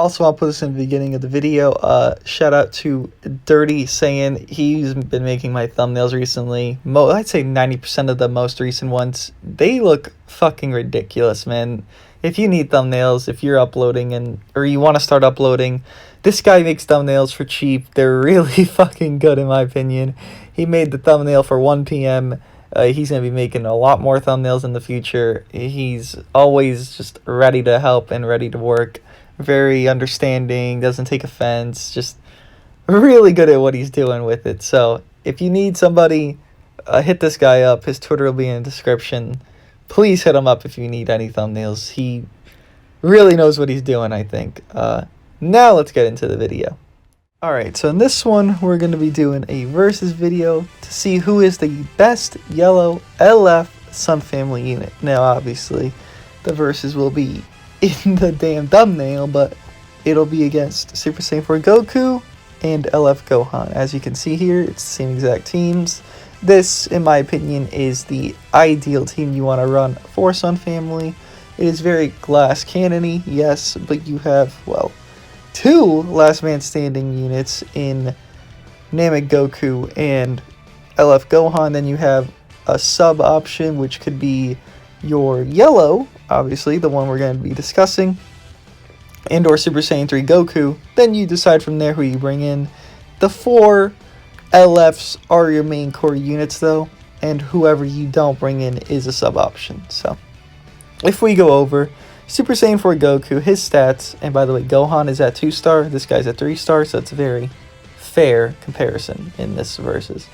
Also, I'll put this in the beginning of the video. Shout out to Dirty Saiyan. He's been making my thumbnails recently. I'd say 90% of the most recent ones. They look fucking ridiculous, man. If you need thumbnails, if you're uploading or you want to start uploading, this guy makes thumbnails for cheap. They're really fucking good in my opinion. He made the thumbnail for 1 p.m. He's going to be making a lot more thumbnails in the future. He's always just ready to help and ready to work. Very understanding, doesn't take offense, just really good at what he's doing with it. So if you need somebody, hit this guy up. His Twitter will be in the description. Please hit him up if you need any thumbnails. He really knows what he's doing, I think. Now let's get into the video. Alright, so in this one, we're going to be doing a versus video to see who is the best yellow LF Sun family unit. Now, obviously, the versus will be in the damn thumbnail, but it'll be against Super Saiyan 4 Goku and LF Gohan. As you can see here, it's the same exact teams. This, in my opinion, is the ideal team you want to run for Sun family. It is very glass cannon-y, yes, but you have, well, 2 last man standing units in Namek Goku and LF Gohan. Then you have a sub option, which could be your yellow, obviously, the one we're going to be discussing, and or Super Saiyan 3 Goku. Then you decide from there who you bring in. The 4 LFs are your main core units, though, and whoever you don't bring in is a sub option. So, if we go over Super Saiyan 4 Goku, his stats, and by the way, Gohan is at 2-star, this guy's at 3-star, so it's a very fair comparison in this versus.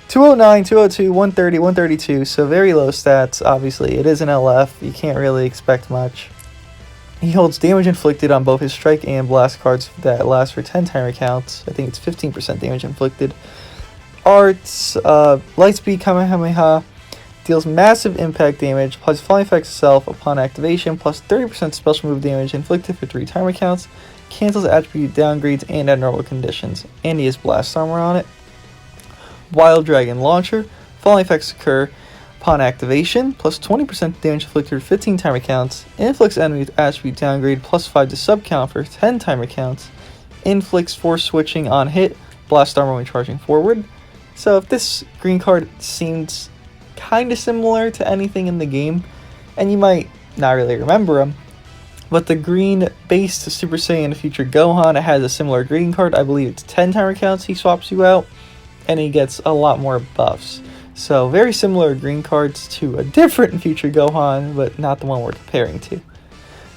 209, 202, 130, 132, so very low stats. Obviously, it is an LF. You can't really expect much. He holds damage inflicted on both his strike and blast cards that last for 10 timer counts. I think it's 15% damage inflicted. Arts, Lightspeed Kamehameha, deals massive impact damage, plus flying effects itself upon activation, plus 30% special move damage inflicted for 3 timer counts, cancels attribute downgrades and abnormal conditions, and he has blast armor on it. Wild Dragon Launcher, falling effects occur upon activation, plus 20% damage inflicted for 15 timer counts, inflicts enemy with attribute downgrade, plus 5 to sub count for 10 timer counts, inflicts force switching on hit, blast armor when charging forward. So if this green card seems kind of similar to anything in the game, and you might not really remember him, but the green base to Super Saiyan Future Gohan, it has a similar green card. I believe it's 10 timer counts he swaps you out, and he gets a lot more buffs. So very similar green cards to a different Future Gohan, but not the one we're comparing to.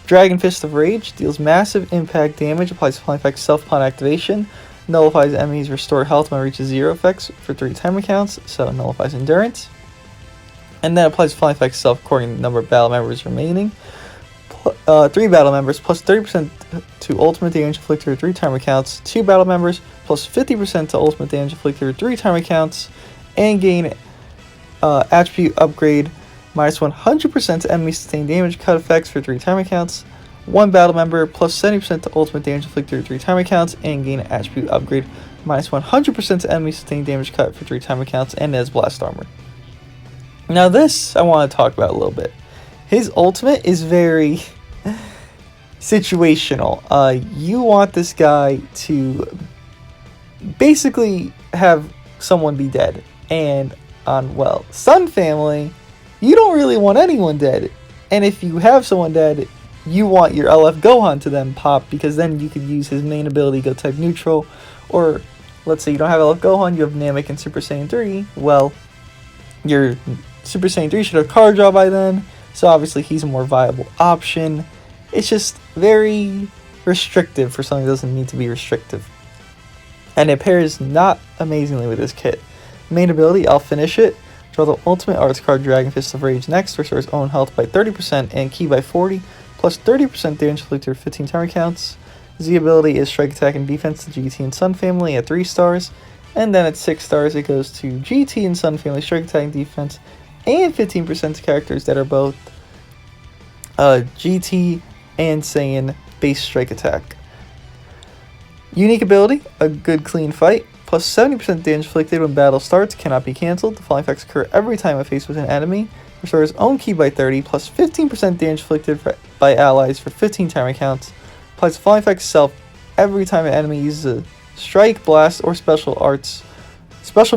Dragon Fist of Rage deals massive impact damage, applies flying effects self upon activation, nullifies enemies, restore health when it reaches 0 effects for 3 timer counts, so nullifies endurance. And then applies flying effects self according to the number of battle members remaining. 3 battle members, plus 30% to ultimate damage inflicted for 3 timer counts. 2 battle members, plus 50% to ultimate damage inflicted for 3 timer counts. And gain attribute upgrade, minus 100% to enemy sustained damage cut effects for 3 timer counts. 1 battle member, plus 70% to ultimate damage inflicted for 3 timer counts. And gain attribute upgrade, minus 100% to enemy sustained damage cut for 3 timer counts. And has blast armor. Now this I want to talk about a little bit. His ultimate is very situational. You want this guy to basically have someone be dead. And on, well, Sun family, you don't really want anyone dead. And if you have someone dead, you want your LF Gohan to then pop, because then you could use his main ability, go type neutral. Or let's say you don't have LF Gohan, you have Namek and Super Saiyan 3. Well, your Super Saiyan 3 should have card draw by then, so obviously he's a more viable option. It's just very restrictive for something that doesn't need to be restrictive. And it pairs not amazingly with this kit. Main ability, I'll finish it. Draw the ultimate arts card Dragon Fist of Rage next, restores own health by 30% and ki by 40, plus 30% damage inflicted for 15 timer counts. Z ability is strike attack and defense to GT and Sun family at 3 stars. And then at 6 stars it goes to GT and Sun family strike attack and defense, and 15% to characters that are both GT and Saiyan base strike attack. Unique ability, a good clean fight, plus 70% damage inflicted when battle starts, cannot be cancelled. The following effects occur every time a face with an enemy. Restores own ki by 30, plus 15% damage inflicted by allies for 15 timer counts. Applies the following effect itself every time an enemy uses a strike, blast, or special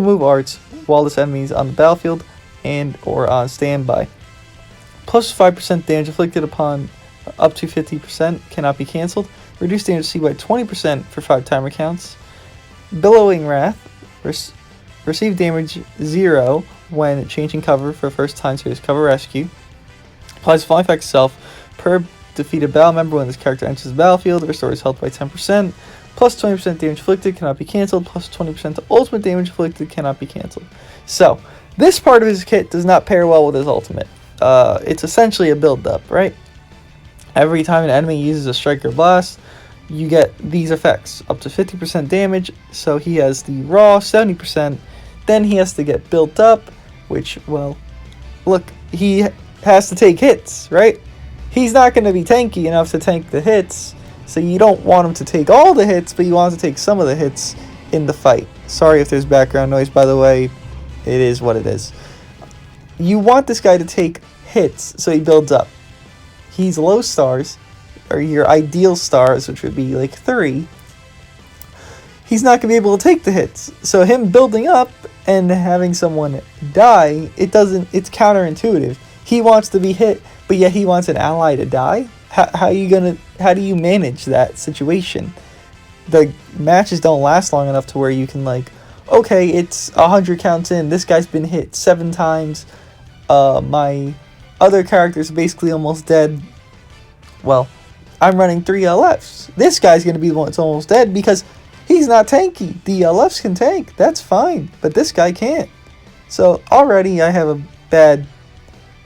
move arts while this enemy is on the battlefield and or on standby. Plus 5% damage inflicted upon up to 50% cannot be cancelled. Reduce damage C by 20% for 5 timer counts. Billowing Wrath. Receive damage 0 when changing cover for first time series cover rescue. Applies the following effect itself per defeated battle member when this character enters the battlefield. Restores health by 10%. Plus 20% damage inflicted cannot be cancelled. Plus 20% to ultimate damage inflicted cannot be cancelled. So, this part of his kit does not pair well with his ultimate. It's essentially a build-up, right? Every time an enemy uses a strike or blast, you get these effects. Up to 50% damage, so he has the raw 70%. Then he has to get built up, which, well, look, he has to take hits, right? He's not going to be tanky enough to tank the hits, so you don't want him to take all the hits, but you want him to take some of the hits in the fight. Sorry if there's background noise, by the way. It is what it is. You want this guy to take hits, so he builds up. He's low stars, or your ideal stars, which would be like 3. He's not going to be able to take the hits. So him building up and having someone die, it's counterintuitive. He wants to be hit, but yet he wants an ally to die? How do you manage that situation? The matches don't last long enough to where you can, like, okay, it's 100 counts in, this guy's been hit 7 times, my other character's basically almost dead. Well, I'm running 3 LFs. This guy's going to be the one that's almost dead because he's not tanky. The LFs can tank, that's fine, but this guy can't. So already I have a bad,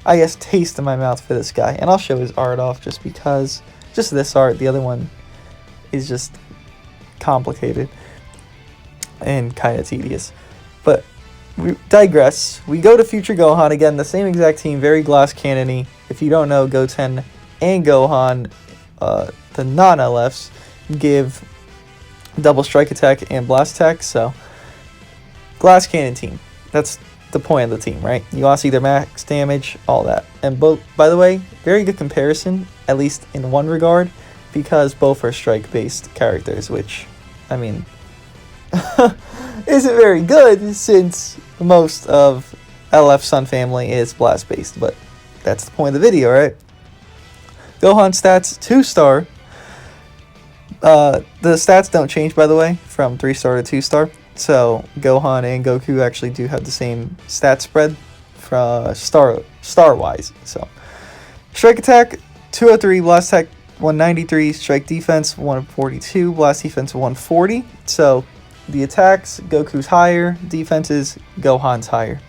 I guess, taste in my mouth for this guy. And I'll show his art off just because, just this art, the other one is just complicated and kind of tedious. But we digress. We go to Future Gohan again, the same exact team, very glass cannon-y. If you don't know, Goten and Gohan, the non-LFs, give double strike attack and blast attack. So, glass cannon team. That's the point of the team, right? You want to see their max damage, all that. And both, by the way, very good comparison, at least in one regard, because both are strike-based characters, which, I mean, isn't very good since most of LF Sun Family is blast-based, but that's the point of the video, right? Gohan stats, 2-star. The stats don't change, by the way, from 3-star to 2-star. So Gohan and Goku actually do have the same stat spread for star-wise. So strike attack 203, blast attack 193, strike defense 142, blast defense 140. So the attacks, Goku's higher, defenses, Gohan's higher.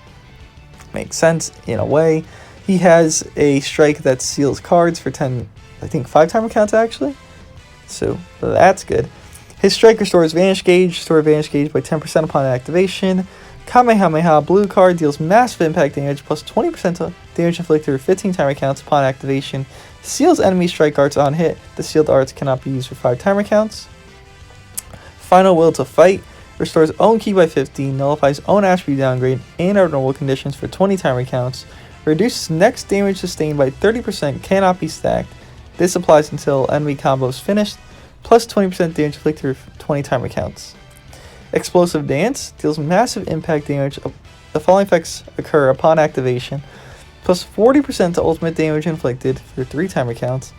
Makes sense in a way. He has a strike that seals cards for 10, I think 5 timer counts actually. So that's good. His strike restores Vanish Gauge, restore Vanish Gauge by 10% upon activation. Kamehameha blue card deals massive impact damage plus 20% damage inflicted for 15 timer counts upon activation. Seals enemy strike arts on hit. The sealed arts cannot be used for 5 timer counts. Final Will to Fight restores own ki by 15, nullifies own attribute downgrade and under normal conditions for 20 timer counts. Reduces next damage sustained by 30%, cannot be stacked. This applies until enemy combo is finished. Plus 20% damage inflicted for 20 timer counts. Explosive Dance deals massive impact damage. The following effects occur upon activation. Plus 40% to ultimate damage inflicted for 3 timer counts.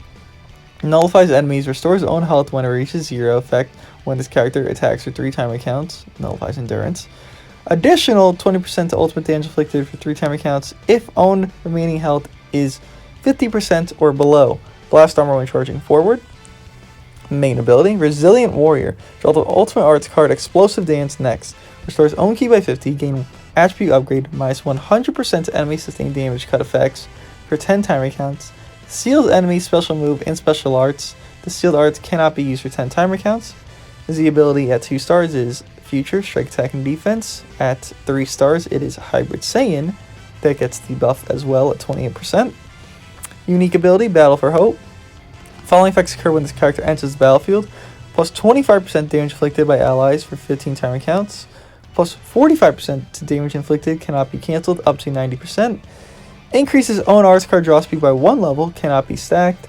Nullifies enemies, restores own health when it reaches 0 effect when this character attacks for 3 timer counts. Nullifies endurance. Additional 20% to ultimate damage inflicted for 3 timer counts if own remaining health is 50% or below. Blast armor when charging forward. Main ability, Resilient Warrior. Draw the Ultimate Arts card Explosive Dance next. Restores own ki by 50, gain attribute upgrade, minus 100% to enemy sustained damage cut effects for 10 timer counts. Seals enemy special move and special arts. The sealed arts cannot be used for 10 timer counts. The ability at 2 stars is Future, Strike Attack and Defense. At 3 stars it is Hybrid Saiyan. That gets the buff as well at 28%. Unique ability, Battle for Hope. Following effects occur when this character enters the battlefield. Plus 25% damage inflicted by allies for 15 timer counts. Plus 45% to damage inflicted, cannot be cancelled, up to 90%. Increases own arts card draw speed by 1 level, cannot be stacked.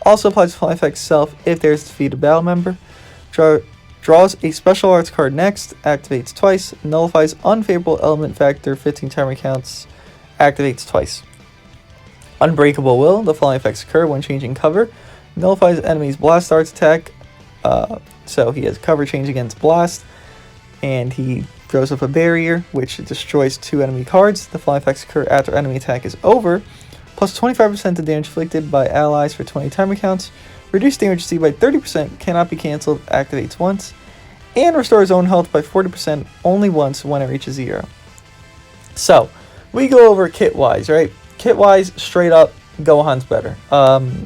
Also applies to flying effect itself if there's a defeated battle member. Draws a special arts card next, activates twice, nullifies unfavorable element factor 15 timer counts, activates twice. Unbreakable Will, the following effects occur when changing cover. Nullifies enemy's blast arts attack, so he has cover change against blast, and he throws up a barrier, which destroys 2 enemy cards. The following effects occur after enemy attack is over, plus 25% of damage inflicted by allies for 20 timer counts. Reduce damage received by 30%, cannot be cancelled, activates once, and restores own health by 40% only once when it reaches 0. So, we go over kit-wise, right? Kit-wise, straight up, Gohan's better.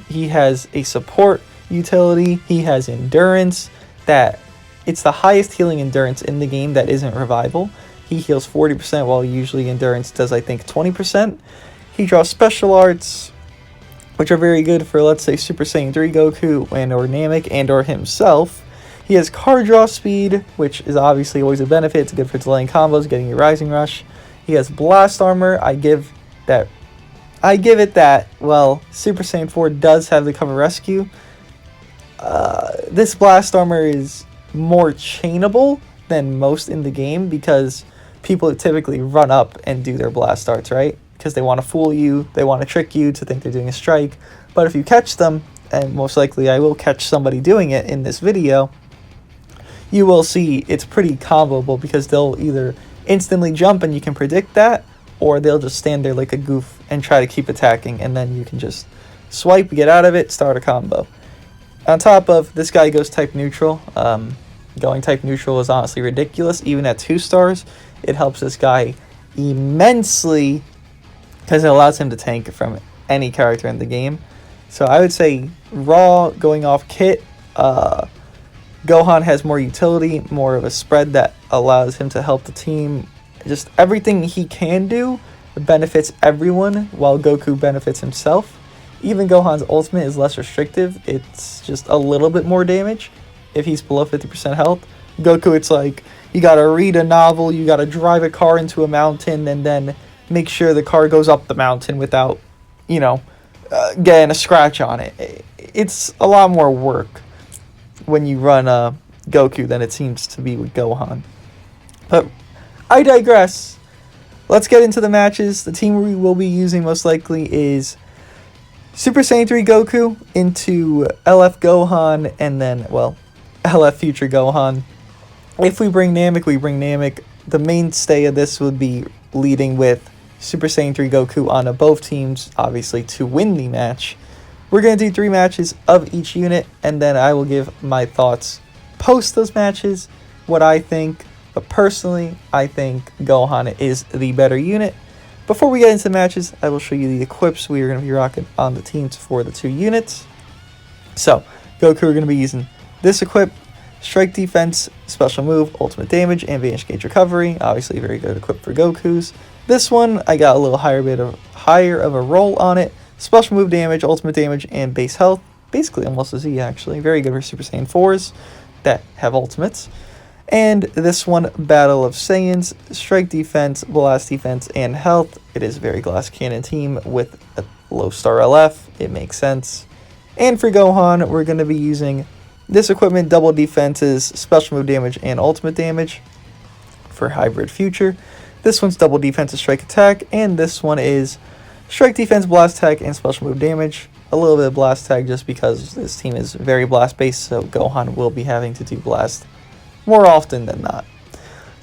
He has a support utility, he has endurance, that it's the highest healing endurance in the game that isn't revival. He heals 40% while usually endurance does, I think, 20%. He draws special arts, which are very good for, let's say, Super Saiyan 3 Goku and or Namek and or himself. He has card draw speed, which is obviously always a benefit. It's good for delaying combos, getting your Rising Rush. He has blast armor. I give it that, well, Super Saiyan 4 does have the cover rescue. This blast armor is more chainable than most in the game because people typically run up and do their blast arts, right? Because they want to fool you, they want to trick you to think they're doing a strike. But if you catch them, and most likely I will catch somebody doing it in this video, you will see it's pretty comboable because they'll either instantly jump and you can predict that, or they'll just stand there like a goof and try to keep attacking, and then you can just swipe, get out of it, start a combo. On top of, this guy goes type neutral. Going type neutral is honestly ridiculous. Even at 2 stars, it helps this guy immensely because it allows him to tank from any character in the game. So I would say raw, going off kit, Gohan has more utility, more of a spread that allows him to help the team. Just everything he can do benefits everyone, while Goku benefits himself. Even Gohan's ultimate is less restrictive. It's just a little bit more damage if he's below 50% health. Goku, it's like, you gotta read a novel, you gotta drive a car into a mountain, and then make sure the car goes up the mountain without, getting a scratch on it. It's a lot more work when you run Goku than it seems to be with Gohan. But I digress. Let's get into the matches. The team we will be using most likely is Super Saiyan 3 Goku into LF Gohan, and then, well, LF Future Gohan. If we bring Namek, we bring Namek. The mainstay of this would be leading with Super Saiyan 3 Goku on both teams, obviously, to win the match. We're going to do 3 matches of each unit, and then I will give my thoughts post those matches, what I think. But personally, I think Gohan is the better unit. Before we get into the matches, I will show you the equips we are going to be rocking on the teams for the 2 units. So, Goku, we're going to be using this equip: Strike Defense, Special Move, Ultimate Damage, and Vanish Gauge Recovery. Obviously, very good equip for Goku's. This one, I got a little higher of a roll on it. Special Move Damage, Ultimate Damage, and Base Health. Basically almost a Z, actually. Very good for Super Saiyan 4s that have ultimates. And this one, Battle of Saiyans, Strike Defense, Blast Defense, and Health. It is a very Glass Cannon team with a low star LF. It makes sense. And for Gohan, we're going to be using this equipment: Double Defenses, Special Move Damage, and Ultimate Damage for Hybrid Future. This one's Double Defense, Strike Attack, and this one is Strike Defense, Blast Attack, and Special Move Damage. A little bit of Blast Attack just because this team is very Blast based, so Gohan will be having to do Blast more often than not.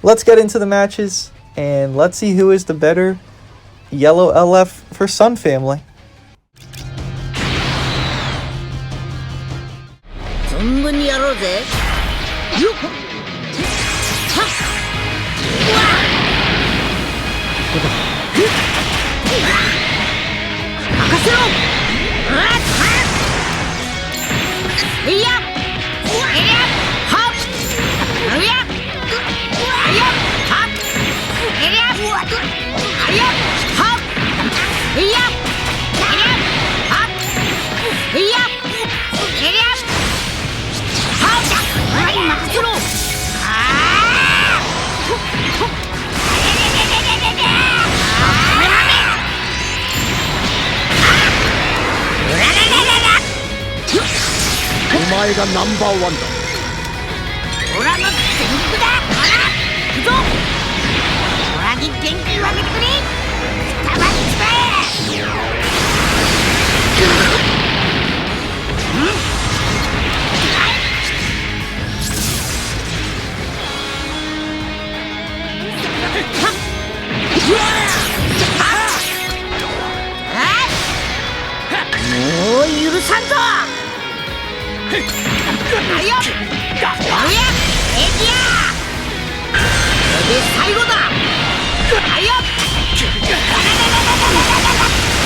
Let's get into the matches, and let's see who is the better yellow LF for Sun Family. 前がナンバーワンだ。オラの全力だ。行くぞ。オラに元気をあげてくれ。たまにつめ。もう許さんぞ。はいよ。おや、エキヤ。これで最後だ。はいよ。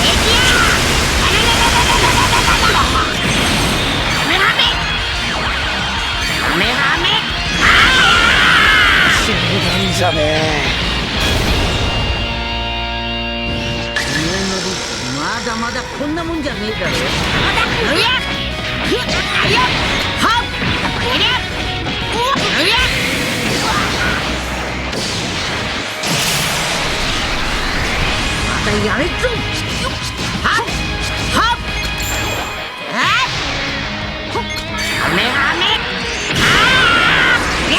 エキヤ。カメハメ。カメハメ。死ぬんじゃねえ。まだまだこんなもんじゃねえだろ。おや。はいよ。はっ。えりゃ。おや。またやれっぞ。はっはっ。カメハメ。おや。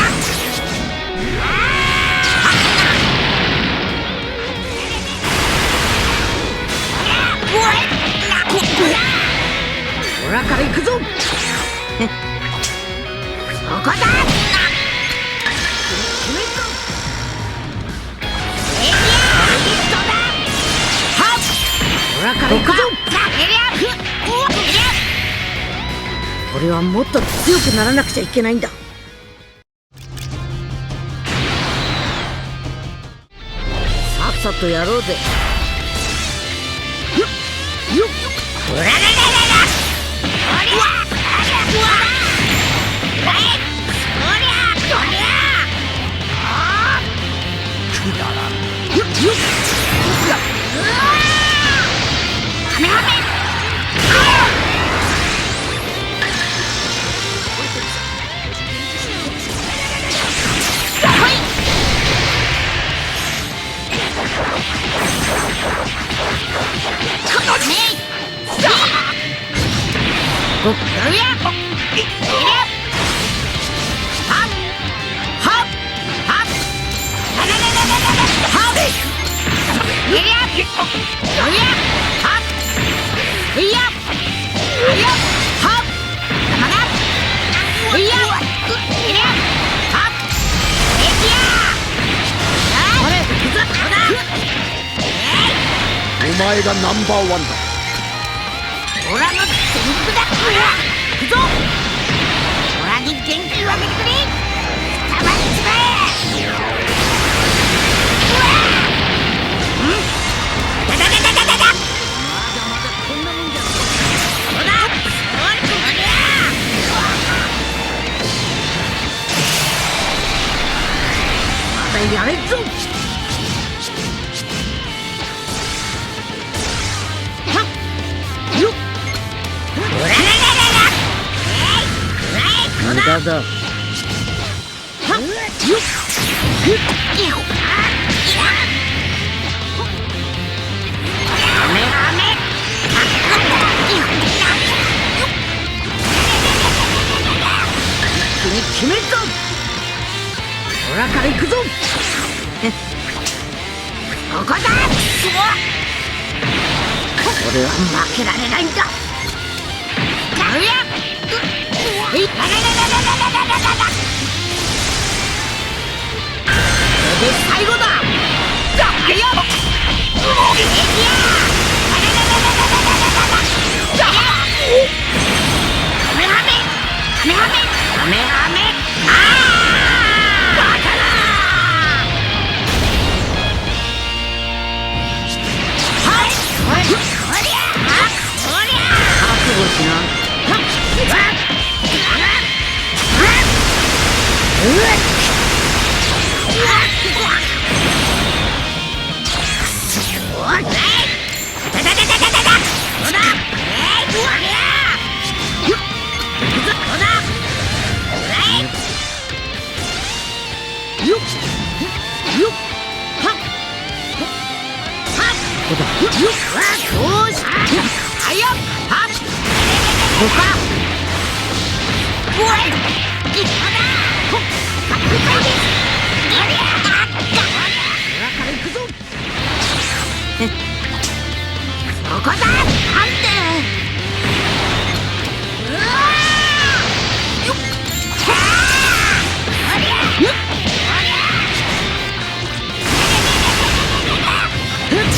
オラから行くぞ。そこだ。オラから行くぞ。俺はもっと強くならなくちゃいけないんだ。さっさとやろうぜ。よっ。オラララララ。お前がナンバーワンだ。オラの全力だ。行くぞ。オラに元気をあげてくれ。たまにつめ。ダダダダダダダ。まだまだこんなもんじゃ。そうだ。まだやれっぞ。無駄だ。一気に決めるぞ。オラから行くぞ。ここだ。俺は負けられないんだ。おや。これで最後だ。はいよ。カメハメ。カメハメ。カメハメ。バカだ。はい。こりゃ。覚悟しな。こだ、あんて。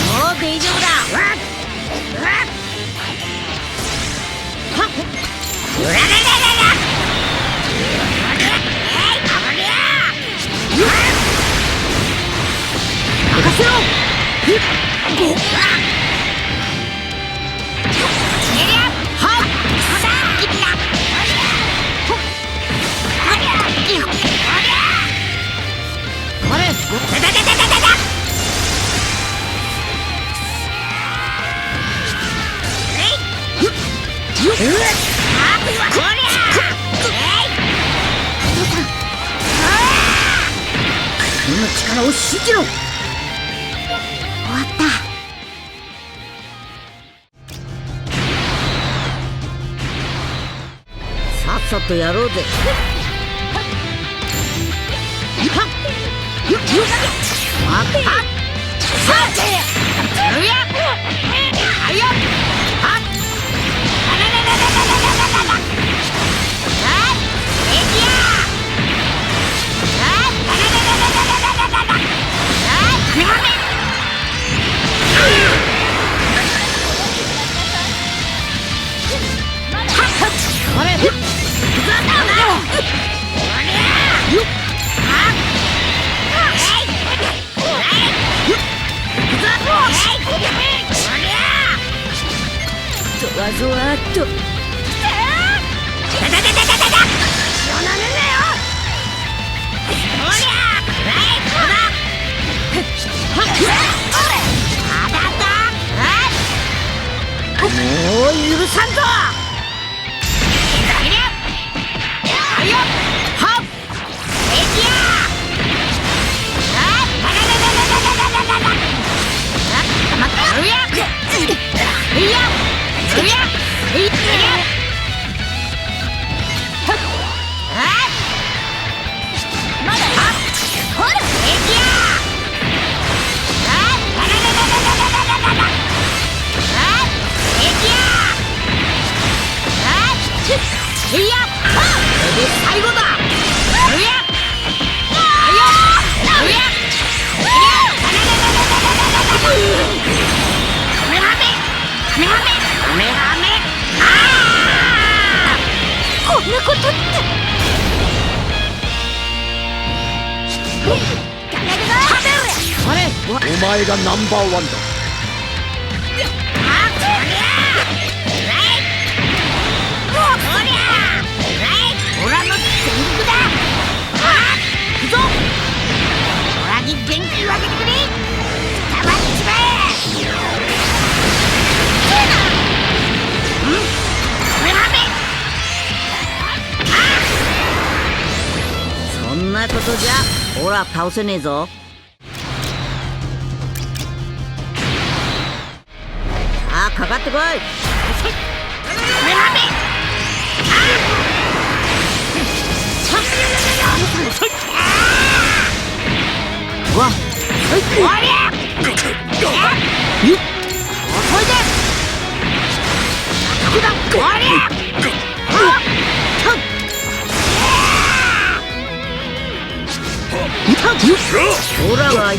もう大丈夫だ。任せろ。の力を信じろ。終わった。さっさとやろうぜ。ゾワーっと。もう許さんぞ。最後だ。こんなことって。お前がナンバーワンだ。そんなことじゃオラ倒せねえぞ。さあかかってこい。わっ、オラは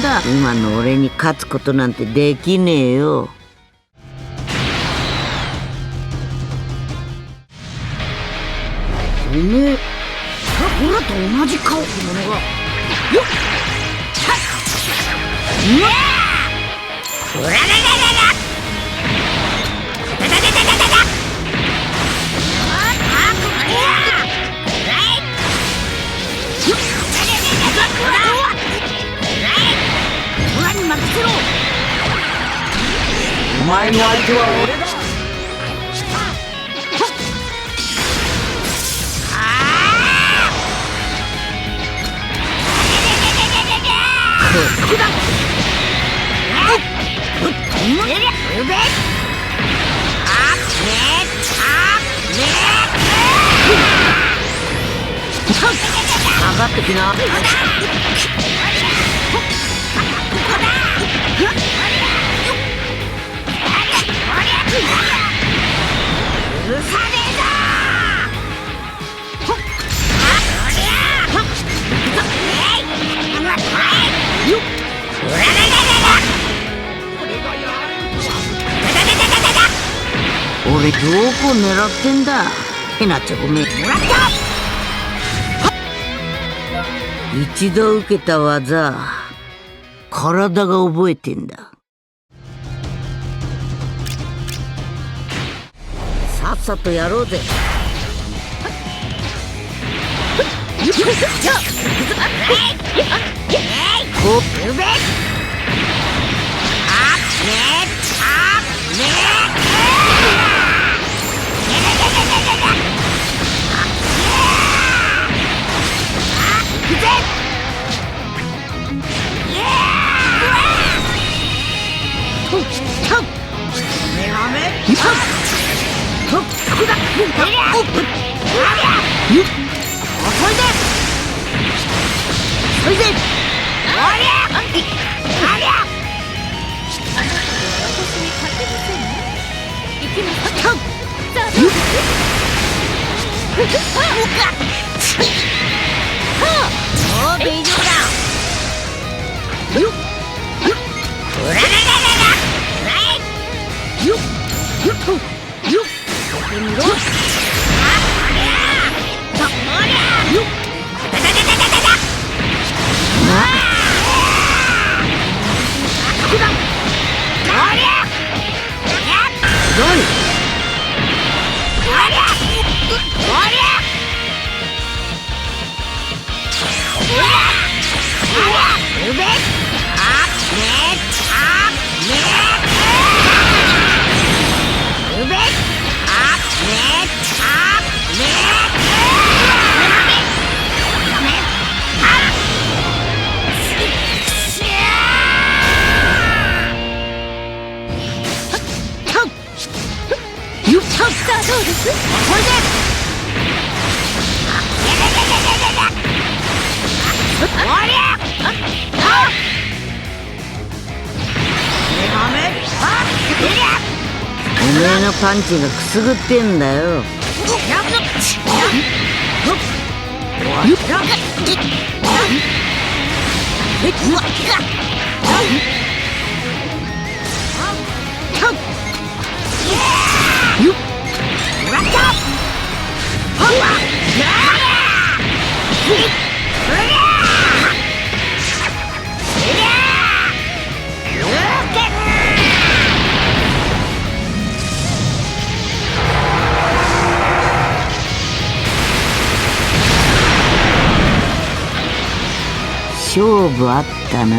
だ、今の俺に勝つことなんてできねえよ。おめえ、オラと同じ顔ってものが。よっ、うわっ、オラララララ、オラに任せろ。前の相手は俺だ。上がってきな。許さねえぞ。俺どこ狙ってんだ。へなっちゃごめん。一度受けた技、体が覚えてんだ。さっさとやろうぜ。こうべ。おめえのパンチがくすぐってんだよ。勝負あったな。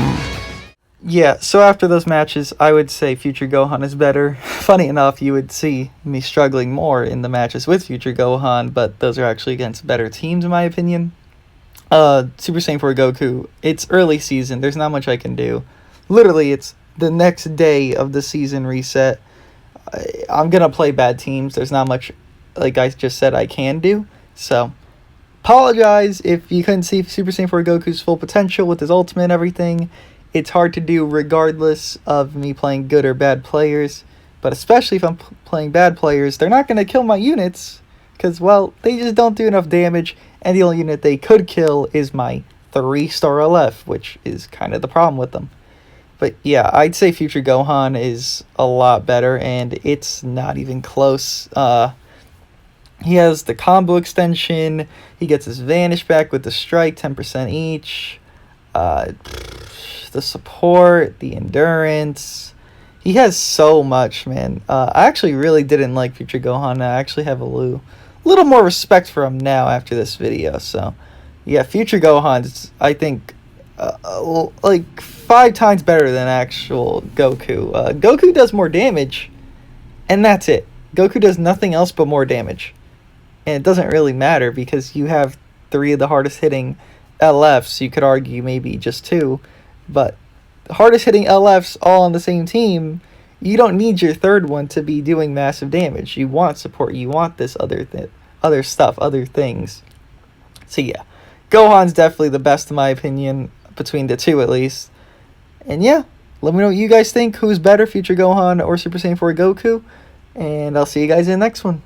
Yeah, so after those matches, I would say Future Gohan is better. Funny enough, you would see me struggling more in the matches with Future Gohan, but those are actually against better teams in my opinion. Super Saiyan 4 Goku, it's early season, there's not much I can do. Literally, it's the next day of the season reset. I'm gonna play bad teams, there's not much, like I just said, I can do, so... Apologize if you couldn't see Super Saiyan 4 Goku's full potential with his ultimate and everything. It's hard to do regardless of me playing good or bad players. But especially if I'm playing bad players, they're not going to kill my units. Because, well, they just don't do enough damage. And the only unit they could kill is my 3-star LF, which is kind of the problem with them. But yeah, I'd say Future Gohan is a lot better. And it's not even close. He has the combo extension. He gets his vanish back with the strike, 10% each. The support, the endurance. He has so much, man. I actually really didn't like Future Gohan. I actually have a little more respect for him now after this video. So, yeah, Future Gohan's, I think, like 5 times better than actual Goku. Goku does more damage, and that's it. Goku does nothing else but more damage. And it doesn't really matter because you have 3 of the hardest hitting LFs. You could argue maybe just 2, but the hardest hitting LFs all on the same team. You don't need your third one to be doing massive damage. You want support. You want this other stuff, other things. So yeah, Gohan's definitely the best in my opinion, between the 2 at least. And yeah, let me know what you guys think. Who's better, Future Gohan or Super Saiyan 4 Goku? And I'll see you guys in the next one.